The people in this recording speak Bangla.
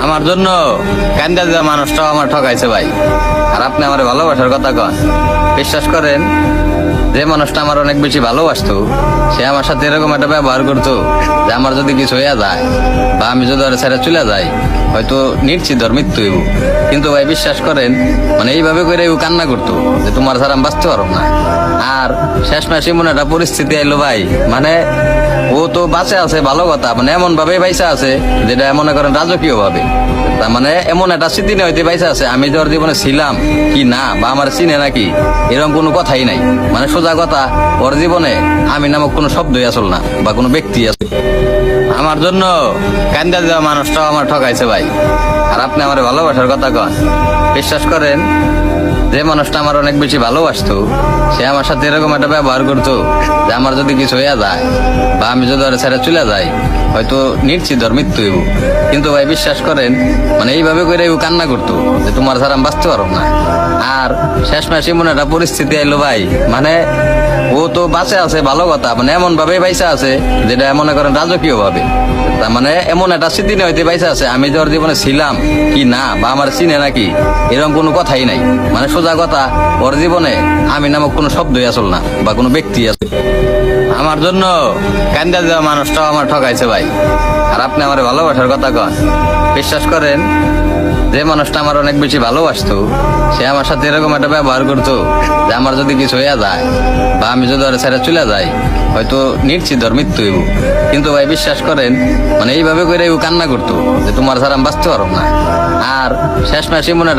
আমার জন্য কান্দা দেওয়া মানুষটাও আমার ঠকাইছে ভাই। আর আপনি আমার ভালোবাসার কথা কন, বিশ্বাস করেন যে মানুষটা আমার অনেক বেশি ভালোবাসতো সে আমার সাথে এরকম একটা ব্যবহার করতো যে আমার যদি কিছু হইয়া যায় বা আমি যদি ওর ছেড়ে চলে যাই হয়তো নিশ্চিত ওর মৃত্যু হইব। কিন্তু ভাই বিশ্বাস করেন মানে এইভাবে করে ও কান্না করতো যে তোমার ছাড়া আমি বাঁচতে পারব না। আর শেষ মাসে এমন একটা পরিস্থিতি আইলো ভাই, মানে ও তো বাঁচে আছে ভালো কথা, মানে এমন ভাবে বাইসা আছে যেটা মনে করেন রাজকীয় ভাবে, তার মানে এমন একটা স্মৃতি নিয়ে হইতে বাইসা আছে আমি যে ওর জীবনে ছিলাম কি না বা আমার চিনে নাকি এরকম কোনো কথাই নাই। মানে সোজা কথা ওর জীবনে আমি নামক কোনো শব্দই আসল না বা কোনো ব্যক্তি আছে। আমার জন্য কান্দা দেওয়া মানুষটাও আমার ঠকাইছে ভাই। আর আপনি আমার ভালোবাসার কথা কন, বিশ্বাস করেন যে মানুষটা আমার অনেক বেশি ভালোবাসতো সে আমার সাথে এরকম একটা ব্যবহার করতো যে আমার যদি কিছু হইয়া যায় বা আমি যদি ওর ছেড়ে চলে যাই হয়তো নিশ্চিত ওর মৃত্যু হইব। কিন্তু ভাই বিশ্বাস করেন মানে এইভাবে করে ও কান্না করতো যে তোমার ছাড়া আমি বাঁচতে পারব না। আর শেষ মাসে এমন একটা পরিস্থিতি আইলো ভাই, মানে ও তো বাঁচে আছে ভালো কথা, মানে এমন ভাবে বাইসা আছে যেটা মনে করেন রাজকীয় ভাবে, তার মানে এমন একটা স্মৃতি নিয়ে হইতে বাইসা আছে আমি যে ওর জীবনে ছিলাম কি না বা আমার চিনে নাকি এরকম কোনো কথাই নাই। মানে সোজা কথা ওর জীবনে আমি নামক কোনো শব্দই আসল না বা কোনো ব্যক্তি আছে। আমার জন্য কান্দা দেওয়া মানুষটাও আমার ঠকাইছে ভাই। আর আপনি আমার ভালোবাসার কথা কন, বিশ্বাস করেন যে মানুষটা আমার অনেক বেশি ভালোবাসতো সে আমার সাথে এরকম একটা ব্যবহার করতো যে আমার যদি কিছু হইয়া যায় বা আমি যদি ওর ছেড়ে চলে যাই হয়তো নিশ্চিত ওর মৃত্যু হইব। কিন্তু ভাই বিশ্বাস করেন মানে এইভাবে করে ও কান্না করতো যে তোমার ছাড়া আমি বাঁচতে পারব না। আর শেষ মাসে মনে